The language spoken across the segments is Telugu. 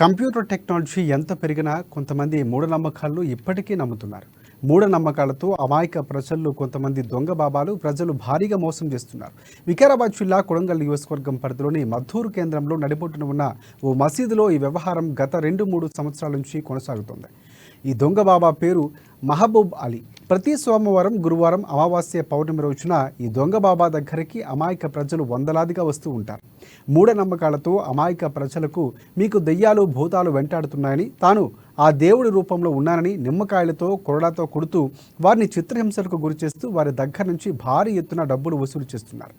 కంప్యూటర్ టెక్నాలజీ ఎంత పెరిగినా కొంతమంది మూఢనమ్మకాలను ఇప్పటికీ నమ్ముతున్నారు. మూఢనమ్మకాలతో అమాయక ప్రజలు కొంతమంది దొంగ బాబాలు ప్రజలు భారీగా మోసం చేస్తున్నారు. వికారాబాద్ జిల్లా కొడంగల్ నియోజకవర్గం పరిధిలోని మద్దూరు కేంద్రంలో నడిబొట్టున ఉన్న ఓ మసీదులో ఈ వ్యవహారం గత 2-3 సంవత్సరాల నుంచి కొనసాగుతోంది. ఈ దొంగ బాబా పేరు మహబూబ్ అలీ. ప్రతి సోమవారం, గురువారం, అమావాస్య, పౌర్ణమి రోజున ఈ దొంగ బాబా దగ్గరికి అమాయక ప్రజలు వందలాదిగా వస్తూ ఉంటారు. మూఢనమ్మకాలతో అమాయక ప్రజలకు మీకు దెయ్యాలు, భూతాలు వెంటాడుతున్నాయని, తాను ఆ దేవుడి రూపంలో ఉన్నానని నిమ్మకాయలతో, కొరడాతో కొడుతూ వారిని చిత్రహింసలకు గురిచేస్తూ వారి దగ్గర నుంచి భారీ ఎత్తున డబ్బులు వసూలు చేస్తున్నారు.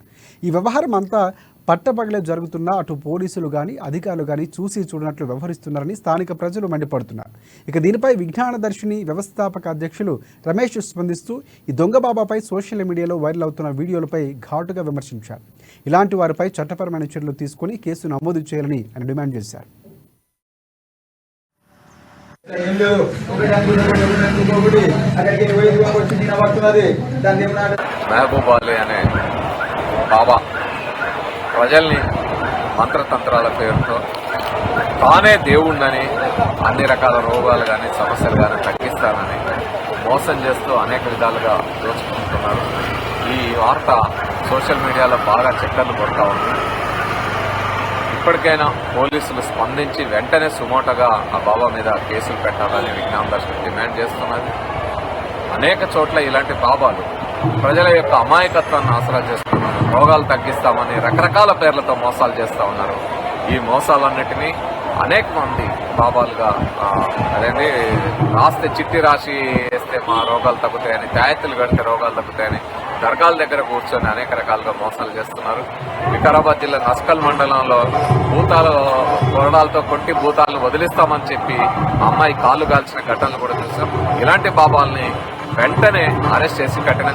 ఈ వ్యవహారం అంతా పట్టపగలే జరుగుతున్నా అటు పోలీసులు కానీ, అధికారులు కానీ చూసి చూడనట్లు వ్యవహరిస్తున్నారని స్థానిక ప్రజలు మండిపడుతున్నారు. ఇక దీనిపై విజ్ఞానదర్శిని వ్యవస్థాపక అధ్యక్షులు రమేష్ స్పందిస్తూ ఈ దొంగ బాబాపై సోషల్ మీడియాలో వైరల్ అవుతున్న వీడియోలపై ఘాటుగా విమర్శించారు. ఇలాంటి వారిపై చట్టపరమైన చర్యలు తీసుకుని కేసు నమోదు చేయాలని ఆయన డిమాండ్ చేశారు. మహబూబ్ అలీ అనే బాబా ప్రజల్ని మంత్రతంత్రాల పేరుతో తానే దేవుణ్ణని, అన్ని రకాల రోగాలు కానీ, సమస్యలు కానీ తగ్గిస్తానని మోసం చేస్తూ అనేక విధాలుగా దోచుకుంటున్నారు. ఈ వార్త సోషల్ మీడియాలో బాగా చక్కర్లు కొడతా ఉంది. ఇప్పటికైనా పోలీసులు స్పందించి వెంటనే సుమోటగా ఆ బాబా మీద కేసులు పెట్టాలని విజ్ఞానదర్శిని డిమాండ్ చేస్తున్నది. అనేక చోట్ల ఇలాంటి బాబాలు ప్రజల యొక్క అమాయకత్వాన్ని ఆసరా చేస్తున్నారు. రోగాలు తగ్గిస్తామని రకరకాల పేర్లతో మోసాలు చేస్తూ ఉన్నారు. ఈ మోసాలన్నిటినీ అనేక మంది బాబాలుగా అదేంటి రాస్తే చిట్టి రాసి వేస్తే మా రోగాలు తగ్గుతాయని, తాయెత్తులు కడితే రోగాలు తగ్గుతాయని దర్గాల దగ్గర కూర్చొని అనేక రకాలుగా మోసాలు చేస్తున్నారు. వికారాబాద్ జిల్లా నస్కల్ మండలంలో భూతాలు కొరడాలతో కొట్టి భూతాలను వదిలిస్తామని చెప్పి అమ్మాయి కాళ్ళు కాల్చిన ఘటనలు కూడా చూసాం. ఇలాంటి బాబాల్ని వెంటనే అరెస్ట్ చేసి కఠినంగా